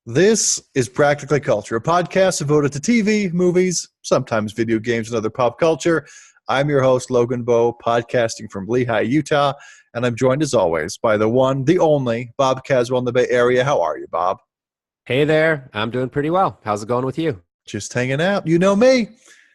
This is Practically Culture, a podcast devoted to TV, movies, sometimes video games, and other pop culture. I'm your host, Logan Bowe, podcasting from Lehigh, Utah, and I'm joined as always by the one, the only, Bob Caswell in the Bay Area. How are you, Bob? Hey there. I'm doing pretty well. How's it going with you? Just hanging out. You know me.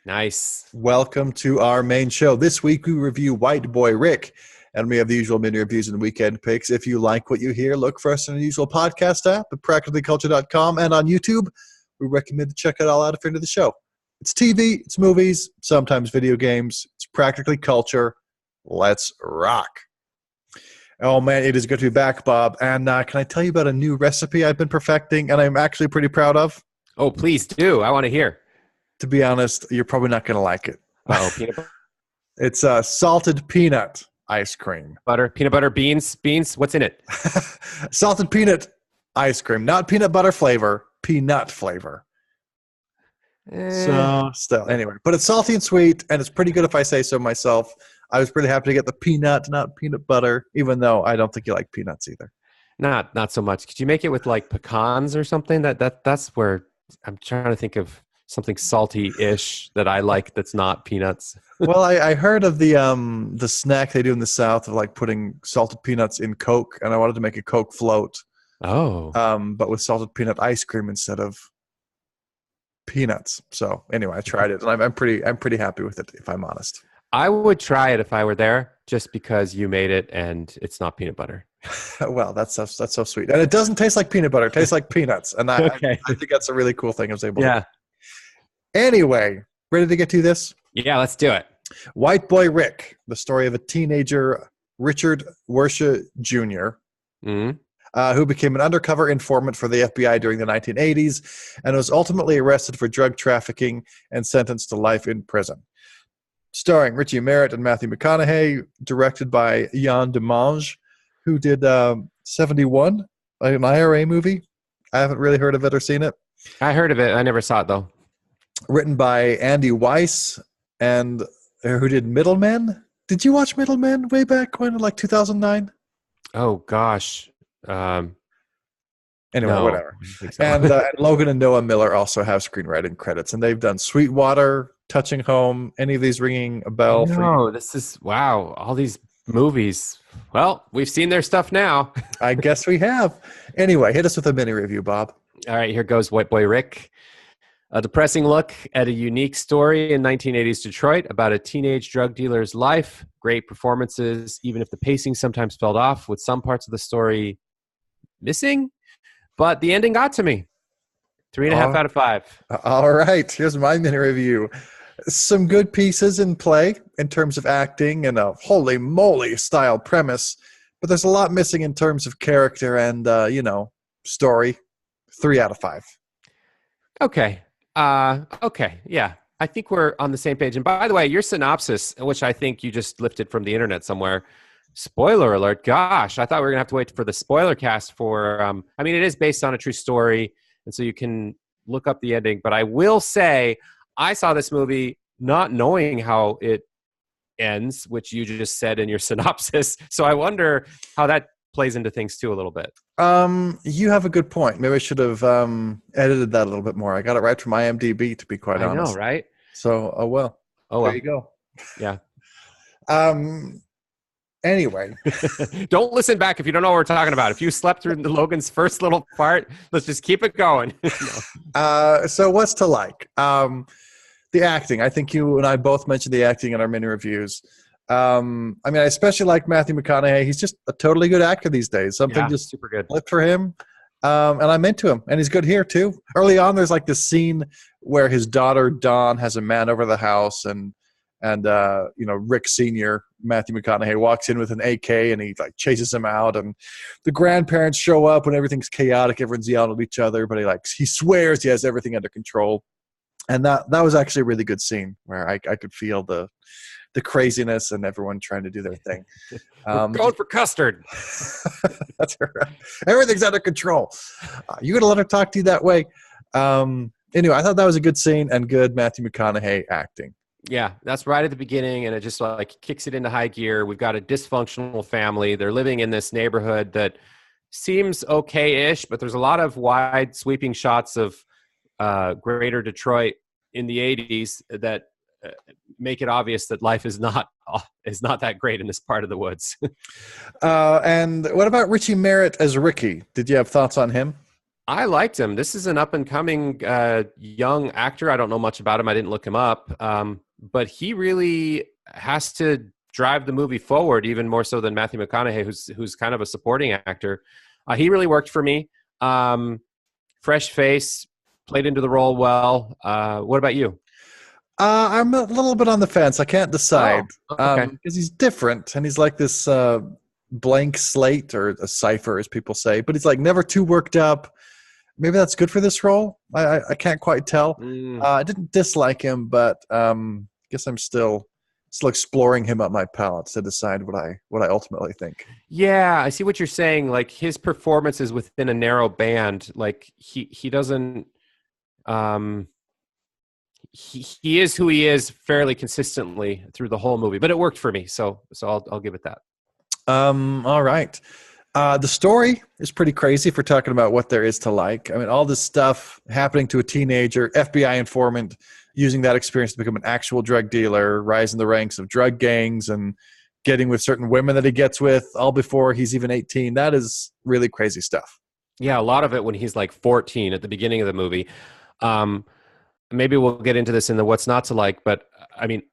Nice. Welcome to our main show. This week we review White Boy Rick, and we have the usual mini reviews and weekend picks. If you like what you hear, look for us in the usual podcast app at practicallyculture.com and on YouTube. We recommend to check it all out if you're into the show. It's TV, it's movies, sometimes video games. It's Practically Culture. Let's rock. Oh, man, it is good to be back, Bob. And can I tell you about a new recipe I've been perfecting and I'm actually pretty proud of? Oh, please do. I want to hear. To be honest, you're probably not going to like it. Oh, peanut butter? It's salted peanut ice cream. Butter, peanut butter, beans. What's in it? Salted peanut ice cream. Not peanut butter flavor, peanut flavor. So, still, anyway. But it's salty and sweet, and it's pretty good if I say so myself. I was pretty happy to get the peanut, not peanut butter, even though I don't think you like peanuts either. Not so much. Could you make it with like pecans or something? That's where I'm trying to think of something salty-ish that I like that's not peanuts. Well, I heard of the snack they do in the South of like putting salted peanuts in Coke, and I wanted to make a Coke float. Oh. But with salted peanut ice cream instead of peanuts. So anyway, I tried it, and I'm pretty happy with it, if I'm honest. I would try it if I were there, just because you made it and it's not peanut butter. Well, that's so sweet, and it doesn't taste like peanut butter; it tastes like peanuts, and Okay. I think that's a really cool thing I was able to. Yeah. Anyway, ready to get to this? Yeah, let's do it. White Boy Rick, the story of a teenager, Richard Wersha Jr., who became an undercover informant for the FBI during the 1980s and was ultimately arrested for drug trafficking and sentenced to life in prison. Starring Richie Merritt and Matthew McConaughey, directed by Yann Demange, who did 71, an IRA movie. I haven't really heard of it or seen it. I heard of it. I never saw it, though. Written by Andy Weiss, and who did Middlemen. Did you watch Middlemen way back when, like 2009? Oh, gosh. Anyway, No, whatever. I don't think so. And Logan and Noah Miller also have screenwriting credits, and they've done Sweetwater, Touching Home. Any of these ringing a bell for you? No, this is, wow, all these movies. Well, we've seen their stuff now. I guess we have. Anyway, hit us with a mini review, Bob. All right, here goes White Boy Rick. A depressing look at a unique story in 1980s Detroit about a teenage drug dealer's life. Great performances, even if the pacing sometimes fell off, with some parts of the story missing. But the ending got to me. 3.5 out of 5. All right, here's my mini review. Some good pieces in play in terms of acting and a holy moly style premise, but there's a lot missing in terms of character and, story. 3 out of 5. Okay. Okay. Yeah. I think we're on the same page. And by the way, your synopsis, which I think you just lifted from the internet somewhere, spoiler alert. Gosh, I thought we were going to have to wait for the spoiler cast for, it is based on a true story. And so you can look up the ending. But I will say, I saw this movie not knowing how it ends, which you just said in your synopsis. So I wonder how that plays into things too a little bit. You have a good point. Maybe I should have edited that a little bit more. I got it right from IMDb, to be quite honest. I know, right? So, there you go. Yeah. Anyway. Don't listen back if you don't know what we're talking about. If you slept through Logan's first little part, let's just keep it going. So what's to like? The acting. I think you and I both mentioned the acting in our mini reviews. I especially like Matthew McConaughey. He's just a totally good actor these days. Something just super good flipped for him. And I'm into him. And he's good here too. Early on, there's like this scene where his daughter, Dawn, has a man over the house and Rick Sr., Matthew McConaughey, walks in with an AK and he like chases him out. And the grandparents show up when everything's chaotic. Everyone's yelling at each other, but he swears he has everything under control. And that was actually a really good scene where I could feel the craziness and everyone trying to do their thing. We're going for custard. That's right. Everything's under control. You going to let her talk to you that way? Anyway, I thought that was a good scene and good Matthew McConaughey acting. Yeah, that's right at the beginning, and it just like kicks it into high gear. We've got a dysfunctional family. They're living in this neighborhood that seems okay-ish, but there's a lot of wide sweeping shots of greater Detroit in the 80s that make it obvious that life is not that great in this part of the woods. And what about Richie Merritt as Ricky? Did you have thoughts on him? I liked him. This is an up-and-coming young actor. I don't know much about him. I didn't look him up. But he really has to drive the movie forward, even more so than Matthew McConaughey, who's kind of a supporting actor. He really worked for me. Fresh face, played into the role well. What about you? I'm a little bit on the fence. I can't decide Okay. because he's different, and he's like this blank slate or a cipher, as people say. But he's like never too worked up. Maybe that's good for this role. I can't quite tell. I didn't dislike him, but guess I'm still exploring him up my palate to decide what I ultimately think. Yeah, I see what you're saying. Like his performance is within a narrow band. Like he doesn't. He is who he is fairly consistently through the whole movie, but it worked for me. So I'll give it that. All right. The story is pretty crazy if we're talking about what there is to like. I mean, all this stuff happening to a teenager, FBI informant using that experience to become an actual drug dealer, rise in the ranks of drug gangs, and getting with certain women that he gets with all before he's even 18. That is really crazy stuff. Yeah, a lot of it when he's like 14 at the beginning of the movie. Maybe we'll get into this in the what's not to like, but I mean,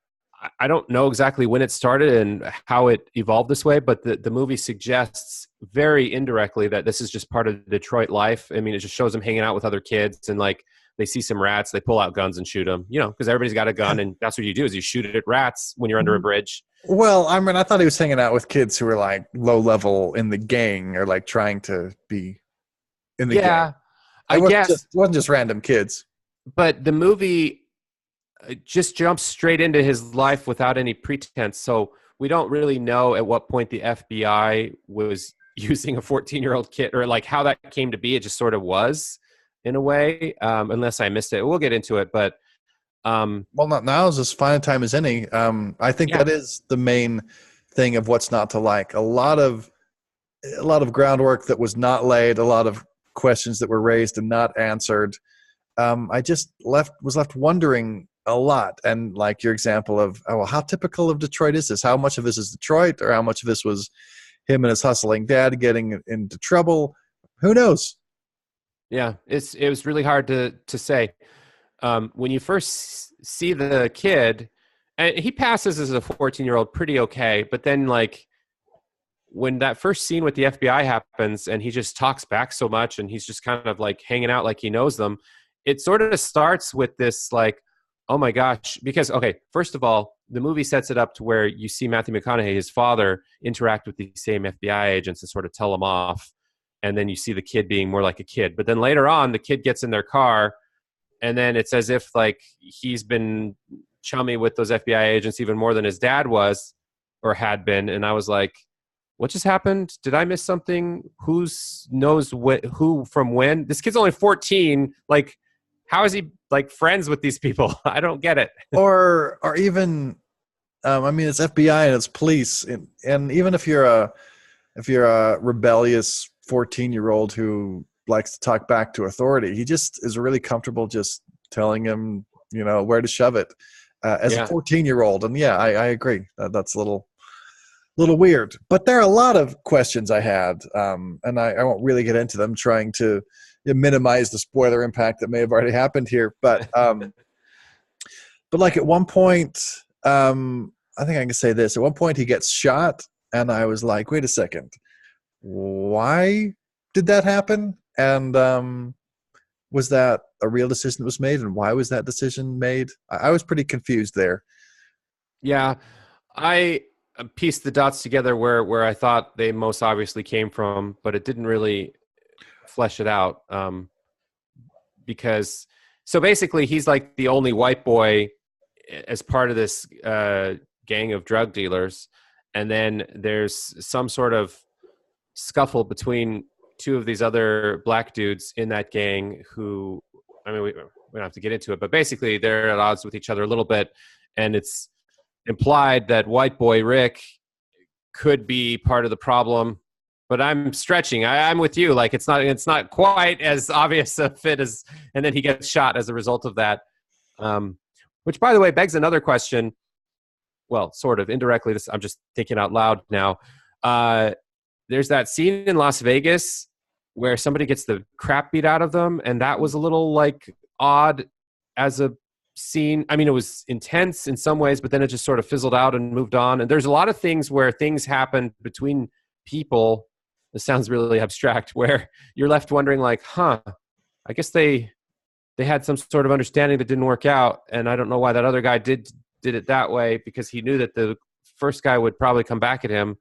I don't know exactly when it started and how it evolved this way, but the movie suggests very indirectly that this is just part of Detroit life. I mean, it just shows them hanging out with other kids and like they see some rats, they pull out guns and shoot them, because everybody's got a gun and that's what you do is you shoot it at rats when you're under a bridge. Well, I mean, I thought he was hanging out with kids who were like low level in the gang or like trying to be in the gang. I guess. It wasn't just random kids. But the movie just jumps straight into his life without any pretense. So we don't really know at what point the FBI was using a 14-year-old kid or like how that came to be. It just sort of was in a way, unless I missed it. We'll get into it. But well, not now is as fine a time as any. I think that is the main thing of what's not to like. A lot of groundwork that was not laid, a lot of questions that were raised and not answered. I just was left wondering a lot. And like your example of, how typical of Detroit is this? How much of this is Detroit or how much of this was him and his hustling dad getting into trouble? Who knows? Yeah, it was really hard to say. When you first see the kid, and he passes as a 14-year-old pretty okay, but then like when that first scene with the FBI happens and he just talks back so much and he's just kind of like hanging out like he knows them, it sort of starts with this like, oh my gosh, because, okay, first of all, the movie sets it up to where you see Matthew McConaughey, his father, interact with these same FBI agents and sort of tell them off. And then you see the kid being more like a kid. But then later on, the kid gets in their car and then it's as if like he's been chummy with those FBI agents even more than his dad was or had been. And I was like, what just happened? Did I miss something? Who knows who from when? This kid's only 14. Like, how is he like friends with these people? I don't get it. or even, I mean, it's FBI and it's police, and even if you're a rebellious 14-year-old who likes to talk back to authority, he just is really comfortable just telling him, where to shove it as a 14-year-old. And yeah, I agree. That's a little weird. But there are a lot of questions I had, and I won't really get into them, trying to minimize the spoiler impact that may have already happened here. But like at one point, I think I can say this. At one point he gets shot, and I was like, wait a second. Why did that happen? And was that a real decision that was made? And why was that decision made? I was pretty confused there. Yeah, I pieced the dots together where I thought they most obviously came from, but it didn't really flesh it out. Because so basically he's like the only white boy as part of this gang of drug dealers. And then there's some sort of scuffle between two of these other black dudes in that gang who, I mean, we don't have to get into it, but basically they're at odds with each other a little bit. And it's implied that white boy Rick could be part of the problem but I'm stretching. I'm with you. Like it's not quite as obvious a fit as, and then he gets shot as a result of that. Which, by the way, begs another question. Well, sort of indirectly. I'm just thinking out loud now. There's that scene in Las Vegas where somebody gets the crap beat out of them, and that was a little like odd as a scene. I mean, it was intense in some ways, but then it just sort of fizzled out and moved on. And there's a lot of things where things happen between people. This sounds really abstract, where you're left wondering, like, I guess they had some sort of understanding that didn't work out, and I don't know why that other guy did it that way, because he knew that the first guy would probably come back at him.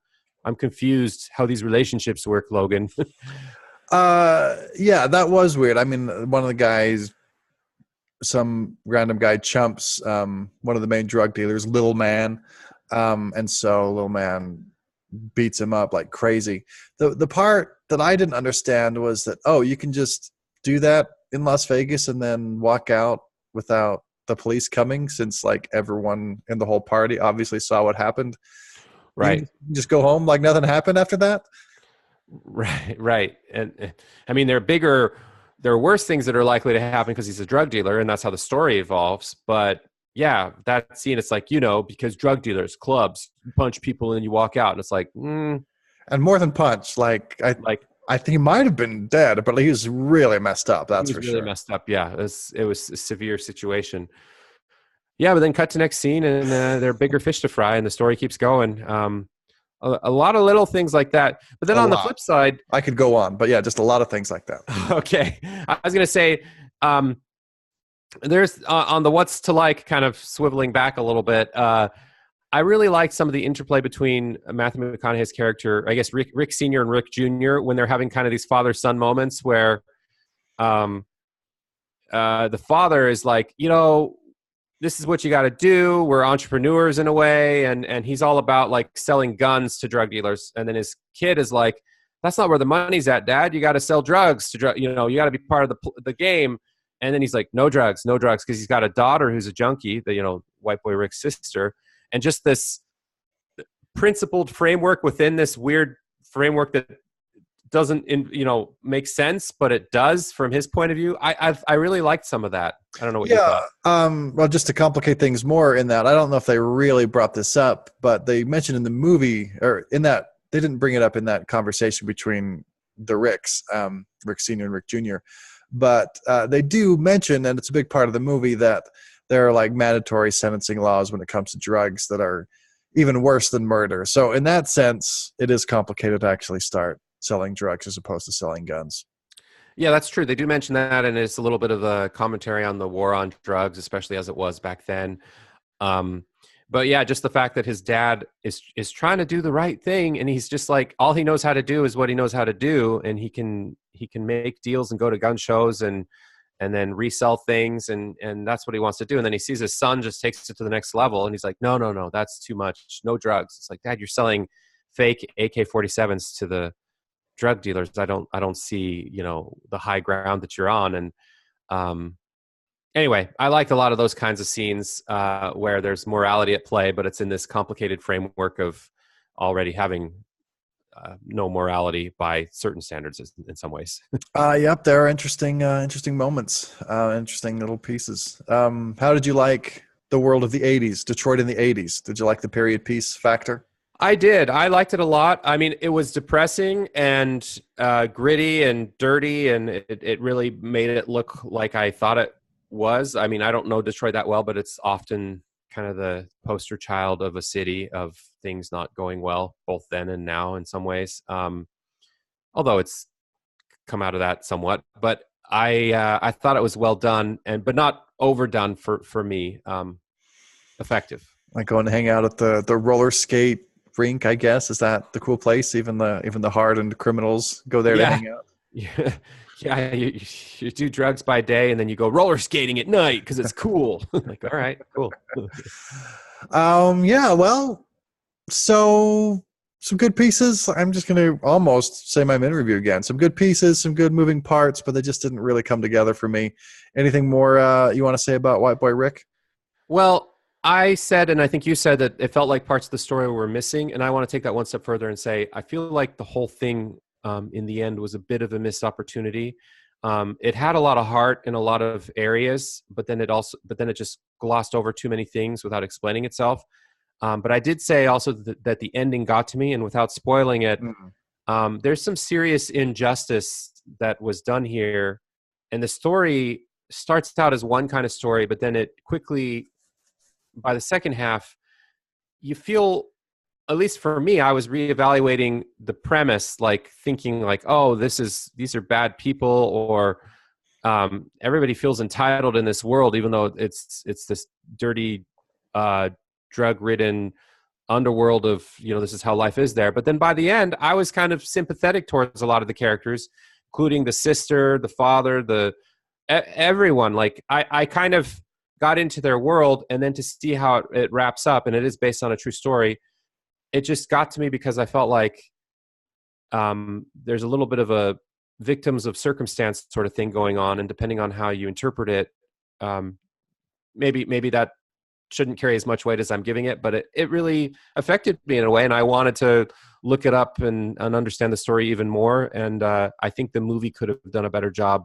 I'm confused how these relationships work, Logan. Yeah, that was weird. I mean, one of the guys, some random guy chumps one of the main drug dealers, Little Man, and so Little Man beats him up like crazy. The part that I didn't understand was that, you can just do that in Las Vegas and then walk out without the police coming, since like everyone in the whole party obviously saw what happened. Right. You just go home like nothing happened after that. Right. And I mean, there are worse things that are likely to happen because he's a drug dealer, and that's how the story evolves. But yeah, that scene, it's like, because drug dealers, clubs, you punch people and you walk out, and it's like, And more than punch, I think he might have been dead, but he was really messed up. That's for sure. Really messed up. Yeah, it was a severe situation. Yeah, but then cut to next scene, and there are bigger fish to fry, and the story keeps going. A lot of little things like that. But then on the flip side, I could go on, but yeah, just a lot of things like that. Okay, I was going to say, there's on the what's to like, kind of swiveling back a little bit. I really liked some of the interplay between Matthew McConaughey's character, I guess Rick Sr. and Rick Jr., when they're having kind of these father-son moments where the father is like, this is what you got to do. We're entrepreneurs in a way. And he's all about like selling guns to drug dealers. And then his kid is like, that's not where the money's at, Dad. You got to sell drugs to you got to be part of the game. And then he's like, no drugs. Because he's got a daughter who's a junkie, white boy Rick's sister. And just this principled framework within this weird framework that doesn't make sense, but it does from his point of view. I really liked some of that. I don't know what you thought. Well, just to complicate things more in that, I don't know if they really brought this up, but they mentioned in the movie, or in that, they didn't bring it up in that conversation between the Ricks, Rick Sr. and Rick Jr., but they do mention, and it's a big part of the movie, that there are like mandatory sentencing laws when it comes to drugs that are even worse than murder. So in that sense, it is complicated to actually start selling drugs as opposed to selling guns. Yeah, that's true. They do mention that, and it's a little bit of a commentary on the war on drugs, especially as it was back then. But yeah, just the fact that his dad is trying to do the right thing, and he's just like, all he knows how to do is what he knows how to do, and he can make deals and go to gun shows and then resell things, and that's what he wants to do. And then he sees his son just takes it to the next level, and he's like, no, that's too much. No drugs. It's like, Dad, you're selling fake AK-47s to the drug dealers. I don't see, the high ground that you're on. And anyway, I liked a lot of those kinds of scenes where there's morality at play, but it's in this complicated framework of already having no morality by certain standards in some ways. Yep, there are interesting moments, interesting little pieces. How did you like the world of the 80s, Detroit in the 80s? Did you like the period piece factor? I did. I liked it a lot. I mean, it was depressing and gritty and dirty, and it really made it look like I thought it was. I mean, I don't know Detroit that well, but it's often kind of the poster child of a city of things not going well, both then and now in some ways. Although it's come out of that somewhat, but I thought it was well done, but not overdone for me. Effective. Like going to hang out at the roller skate rink, I guess. Is that the cool place? Even the hardened criminals go there to hang out. Yeah, you do drugs by day and then you go roller skating at night because it's cool. Like, all right, cool. Yeah, well, so some good pieces. I'm just going to almost say my min review again. Some good pieces, some good moving parts, but they just didn't really come together for me. Anything more you want to say about White Boy Rick? Well, I said, and I think you said that it felt like parts of the story were missing. And I want to take that one step further and say, I feel like the whole thing in the end was a bit of a missed opportunity. It had a lot of heart in a lot of areas, but then it just glossed over too many things without explaining itself. But I did say also that the ending got to me, and without spoiling it, Mm. there's some serious injustice that was done here. And the story starts out as one kind of story, but then it quickly, by the second half, you feel, at least for me, I was reevaluating the premise, like thinking like, oh, these are bad people, or everybody feels entitled in this world, even though it's this dirty, uh, drug-ridden underworld of, this is how life is there. But then by the end, I was kind of sympathetic towards a lot of the characters, including the sister, the father, everyone. Like I kind of got into their world, and then to see how it wraps up, and it is based on a true story, it just got to me because I felt like there's a little bit of a victims of circumstance sort of thing going on, and depending on how you interpret it, um, maybe that shouldn't carry as much weight as I'm giving it, but it really affected me in a way, and I wanted to look it up and understand the story even more. And I think the movie could have done a better job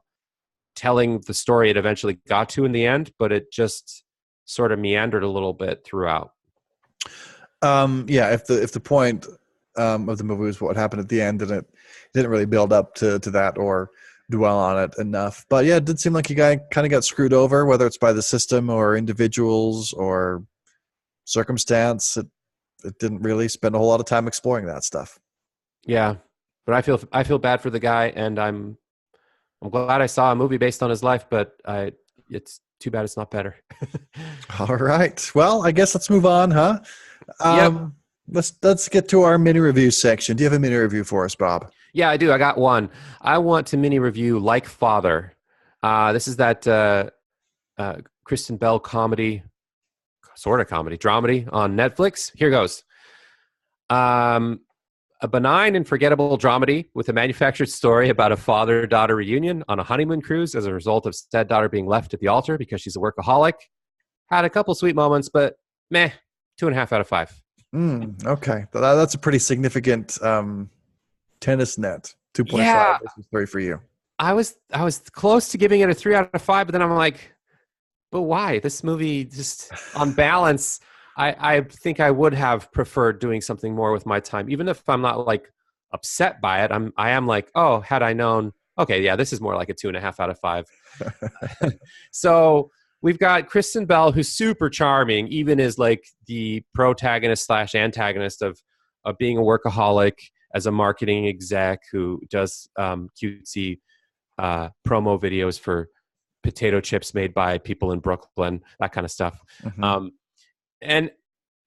telling the story it eventually got to in the end, but it just sort of meandered a little bit throughout. Yeah, if the point of the movie was what happened at the end, and it didn't really build up to that or dwell on it enough. But yeah, it did seem like you guy kind of got screwed over, whether it's by the system or individuals or circumstance. It didn't really spend a whole lot of time exploring that stuff. Yeah, but I feel bad for the guy, and I'm glad I saw a movie based on his life, but it's too bad it's not better. All right. Well, I guess let's move on, huh? Yep. Let's get to our mini review section. Do you have a mini review for us, Bob? Yeah, I do. I got one. I want to mini review Like Father. This is that Kristen Bell comedy, sort of comedy, dramedy on Netflix. Here goes. Um, a benign and forgettable dramedy with a manufactured story about a father-daughter reunion on a honeymoon cruise as a result of said daughter being left at the altar because she's a workaholic. Had a couple sweet moments, but meh, 2.5 out of 5. Okay. That's a pretty significant tennis net. 2.5 Yeah, versus 3 for you. I was close to giving it a 3 out of 5, but then I'm like, but why? This movie, just on balance, I think I would have preferred doing something more with my time, even if I'm not like upset by it. I am like, oh, had I known, okay, yeah, this is more like a 2.5 out of 5. So we've got Kristen Bell, who's super charming, even as like the protagonist slash antagonist of being a workaholic as a marketing exec who does cutesy promo videos for potato chips made by people in Brooklyn, that kind of stuff. Mhm. And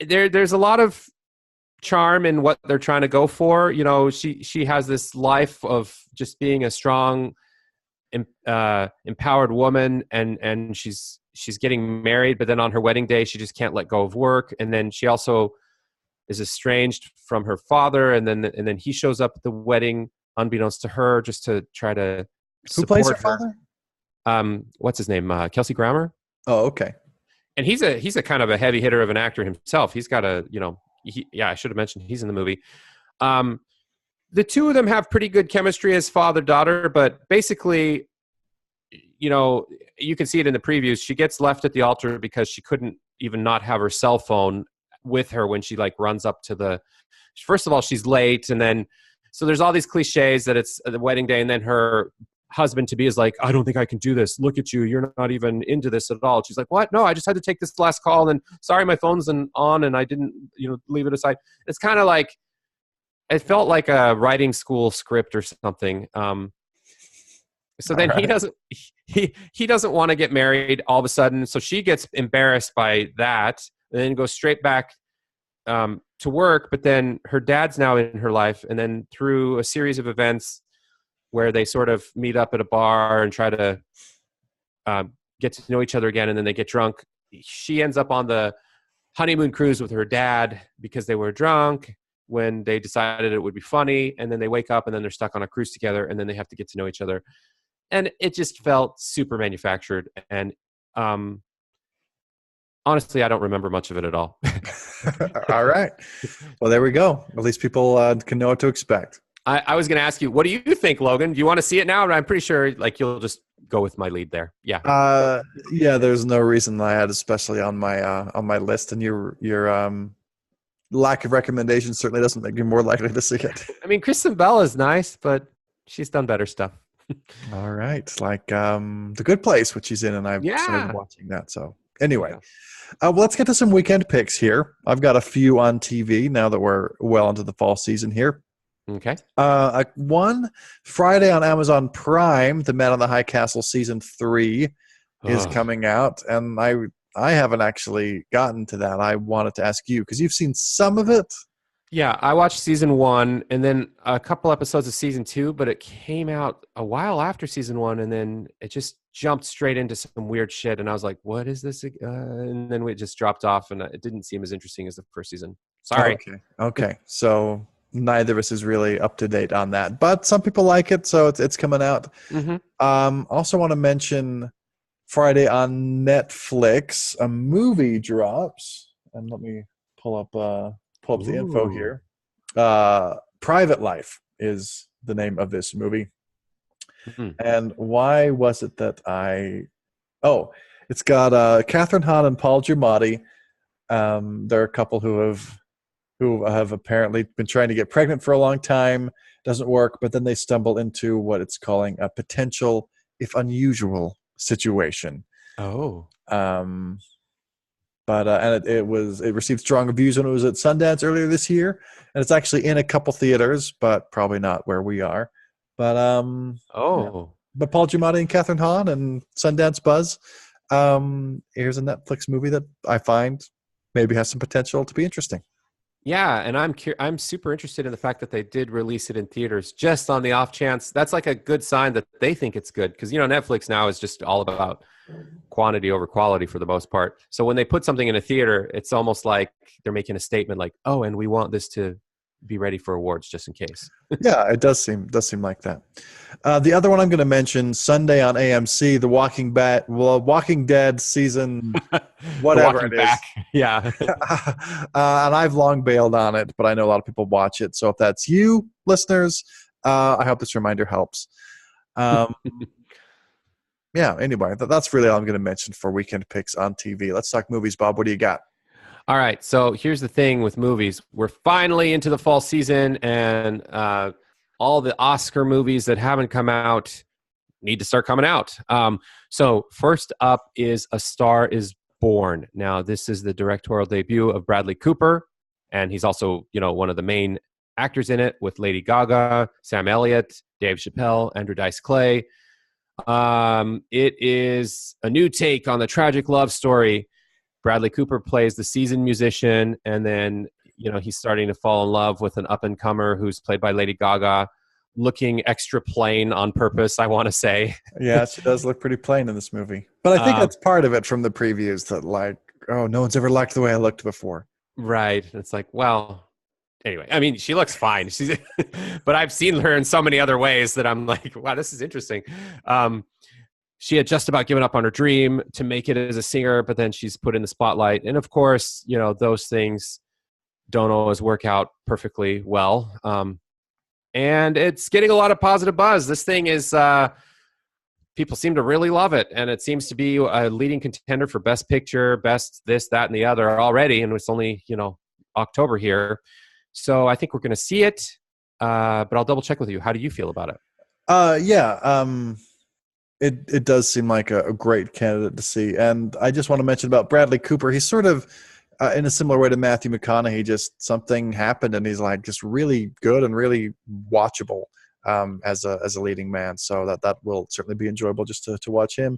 there's a lot of charm in what they're trying to go for. She has this life of just being a strong, empowered woman, and she's getting married, but then on her wedding day, she just can't let go of work. And then she also is estranged from her father, and then he shows up at the wedding unbeknownst to her just to try to Who plays her support her. father? What's his name? Kelsey Grammer. Oh, okay. And he's a kind of a heavy hitter of an actor himself. He's got yeah, I should have mentioned he's in the movie. Um, the two of them have pretty good chemistry as father-daughter, but basically, you can see it in the previews. She gets left at the altar because she couldn't even not have her cell phone with her when she like runs up to first of all, she's late. And then, so there's all these cliches that it's the wedding day. And then her husband to be is like, I don't think I can do this. Look at you. You're not even into this at all. She's like, what? No, I just had to take this last call. And sorry, my phone's on and I didn't, leave it aside. It's kind of like, it felt like a writing school script or something. So then All right. he doesn't want to get married all of a sudden. So she gets embarrassed by that and then goes straight back to work. But then her dad's now in her life. And then through a series of events where they sort of meet up at a bar and try to get to know each other again, and then they get drunk, she ends up on the honeymoon cruise with her dad because they were drunk when they decided it would be funny. And then they wake up and then they're stuck on a cruise together, and then they have to get to know each other. And it just felt super manufactured. And Honestly, I don't remember much of it at all. All right. Well, there we go. At least people can know what to expect. I was going to ask you, what do you think, Logan? Do you want to see it now? I'm pretty sure like you'll just go with my lead there. Yeah. Yeah, there's no reason I had especially on my list, and your lack of recommendation certainly doesn't make me more likely to see it. I mean, Kristen Bell is nice, but she's done better stuff. All right, like The Good Place, which she's in, and I've started Yeah. watching that. So anyway, well, let's get to some weekend picks here. I've got a few on TV now that we're well into the fall season here. Okay. One Friday on Amazon Prime, The Man on the High Castle season 3 is coming out, and I haven't actually gotten to that. I wanted to ask you because you've seen some of it. Yeah, I watched season 1 and then a couple episodes of season 2, but it came out a while after season 1, and then it just jumped straight into some weird shit, and I was like, "What is this?" And then we just dropped off, and it didn't seem as interesting as the first season. Sorry. Okay. So neither of us is really up to date on that, but some people like it, so it's coming out. Mm-hmm. Also want to mention Friday on Netflix, a movie drops, and let me pull up the info here. Private Life is the name of this movie. Mm-hmm. And why was it that it's got Catherine Hahn and Paul Giamatti. They're a couple who have apparently been trying to get pregnant for a long time. Doesn't work, but then they stumble into what it's calling a potential, if unusual, situation. Oh. But it received strong reviews when it was at Sundance earlier this year, and it's actually in a couple theaters, but probably not where we are. But but Paul Giamatti and Catherine Hahn and Sundance buzz. Here's a Netflix movie that I find maybe has some potential to be interesting. Yeah, and I'm super interested in the fact that they did release it in theaters just on the off chance. That's like a good sign that they think it's good because, Netflix now is just all about quantity over quality for the most part. So when they put something in a theater, it's almost like they're making a statement like, oh, and we want this to be ready for awards just in case. Yeah, it does seem like that. The other one I'm going to mention, Sunday on AMC, The Walking Dead season, whatever it is. Back. Yeah. And I've long bailed on it, but I know a lot of people watch it. So if that's you, listeners, I hope this reminder helps. Yeah, anyway, that's really all I'm going to mention for weekend picks on TV. Let's talk movies, Bob. What do you got? All right, so here's the thing with movies. We're finally into the fall season, and all the Oscar movies that haven't come out need to start coming out. So first up is A Star is Born. Now, this is the directorial debut of Bradley Cooper, and he's also, one of the main actors in it with Lady Gaga, Sam Elliott, Dave Chappelle, Andrew Dice Clay. It is a new take on the tragic love story. Bradley Cooper plays the seasoned musician, and then, he's starting to fall in love with an up-and-comer who's played by Lady Gaga, looking extra plain on purpose, I want to say. Yeah, she does look pretty plain in this movie. But I think that's part of it from the previews that, like, oh, no one's ever liked the way I looked before. Right. It's like, well, anyway, I mean, she looks fine. But I've seen her in so many other ways that I'm like, wow, this is interesting. She had just about given up on her dream to make it as a singer, but then she's put in the spotlight. And of course, those things don't always work out perfectly well. And it's getting a lot of positive buzz. This thing is, people seem to really love it. And it seems to be a leading contender for Best Picture, Best this, that, and the other already. And it's only, October here. So I think we're going to see it. But I'll double check with you. How do you feel about it? It does seem like a great candidate to see. And I just want to mention about Bradley Cooper. He's sort of in a similar way to Matthew McConaughey. Just something happened and he's like just really good and really watchable as a leading man. So that will certainly be enjoyable just to watch him.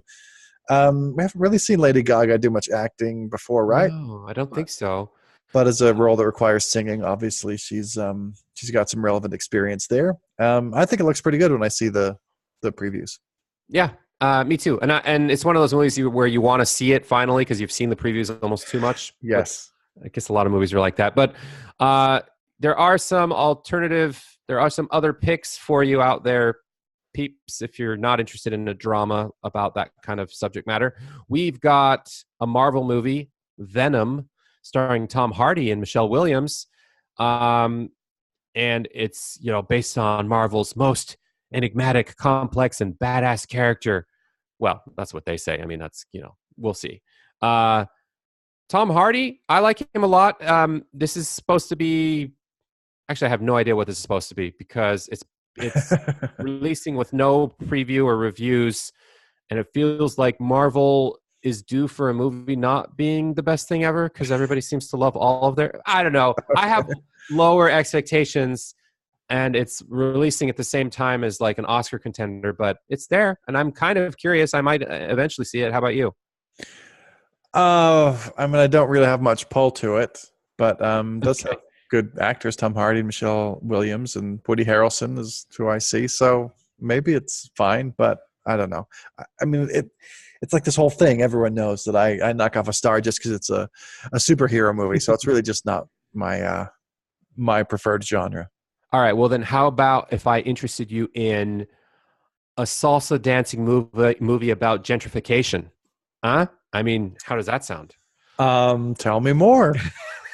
We haven't really seen Lady Gaga do much acting before, right? No, I don't think so. But as a role that requires singing, obviously she's got some relevant experience there. I think it looks pretty good when I see the previews. Yeah, me too. And it's one of those movies where you want to see it finally because you've seen the previews almost too much. Yes. But I guess a lot of movies are like that. But there are some other picks for you out there, peeps, if you're not interested in a drama about that kind of subject matter. We've got a Marvel movie Venom, starring Tom Hardy and Michelle Williams. And it's, based on Marvel's most enigmatic, complex, and badass character. Well, that's what they say. I mean, that's, we'll see. Tom Hardy, I like him a lot. This is supposed to be, actually, I have no idea what this is supposed to be because it's releasing with no preview or reviews, and it feels like Marvel is due for a movie not being the best thing ever because everybody seems to love all of their. I don't know. I have lower expectations, and it's releasing at the same time as like an Oscar contender, but it's there, and I'm kind of curious. I might eventually see it. How about you? I mean, I don't really have much pull to it, but does Okay. have good actors, Tom Hardy, Michelle Williams, and Woody Harrelson is who I see. So maybe it's fine, but I don't know. I mean, it's like this whole thing. Everyone knows that I knock off a star just because it's a superhero movie. So it's really just not my preferred genre. All right. Well, then how about if I interested you in a salsa dancing movie about gentrification? Huh? I mean, how does that sound? Tell me more.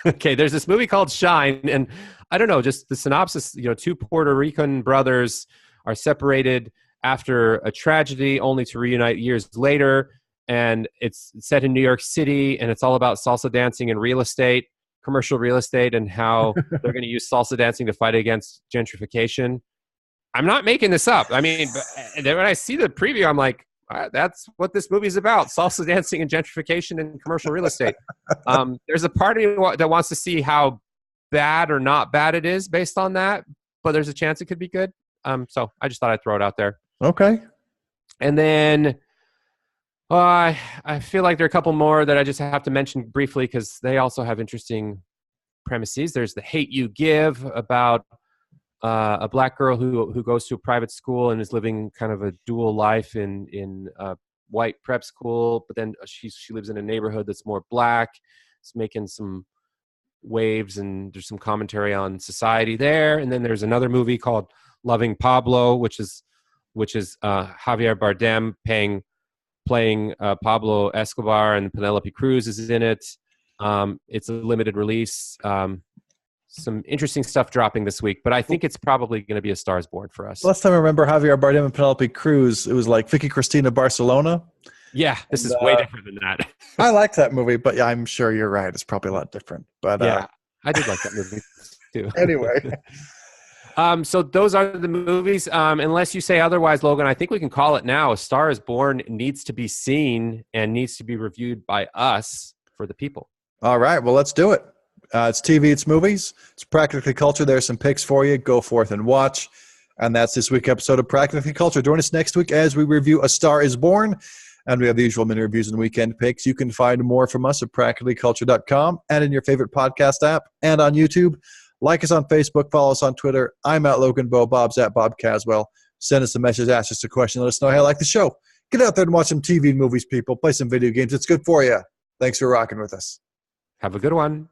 Okay, there's this movie called Shine, and I don't know, just the synopsis, two Puerto Rican brothers are separated after a tragedy only to reunite years later, and it's set in New York City, and it's all about salsa dancing and real estate, commercial real estate, and how they're going to use salsa dancing to fight against gentrification. I'm not making this up. I mean, when I see the preview, I'm like, that's what this movie is about: salsa dancing and gentrification and commercial real estate. There's a part of me that wants to see how bad or not bad it is based on that, but there's a chance it could be good. So I just thought I'd throw it out there. Okay. And then I feel like there are a couple more that I just have to mention briefly because they also have interesting premises. There's The Hate You Give, about a black girl who goes to a private school and is living kind of a dual life in white prep school, but then she lives in a neighborhood that's more black. It's making some waves, and there's some commentary on society there. And then there's another movie called Loving Pablo, which is Javier Bardem playing Pablo Escobar, and Penelope Cruz is in it. It's a limited release. Some interesting stuff dropping this week, but I think it's probably going to be a Stars Born for us. Last time I remember Javier Bardem and Penelope Cruz, it was like Vicky Cristina Barcelona. Yeah, this is way different than that. I liked that movie, but yeah, I'm sure you're right. It's probably a lot different. But yeah, I did like that movie too. Anyway. So those are the movies. Unless you say otherwise, Logan, I think we can call it now. A Star is Born needs to be seen and needs to be reviewed by us for the people. All right, well, let's do it. It's TV, it's movies, it's Practically Culture. There's some picks for you. Go forth and watch. And that's this week's episode of Practically Culture. Join us next week as we review A Star is Born. And we have the usual mini reviews and weekend picks. You can find more from us at practicallyculture.com and in your favorite podcast app and on YouTube. Like us on Facebook. Follow us on Twitter. I'm at Logan Bo. Bob's at Bob Caswell. Send us a message. Ask us a question. Let us know how you like the show. Get out there and watch some TV and movies, people. Play some video games. It's good for you. Thanks for rocking with us. Have a good one.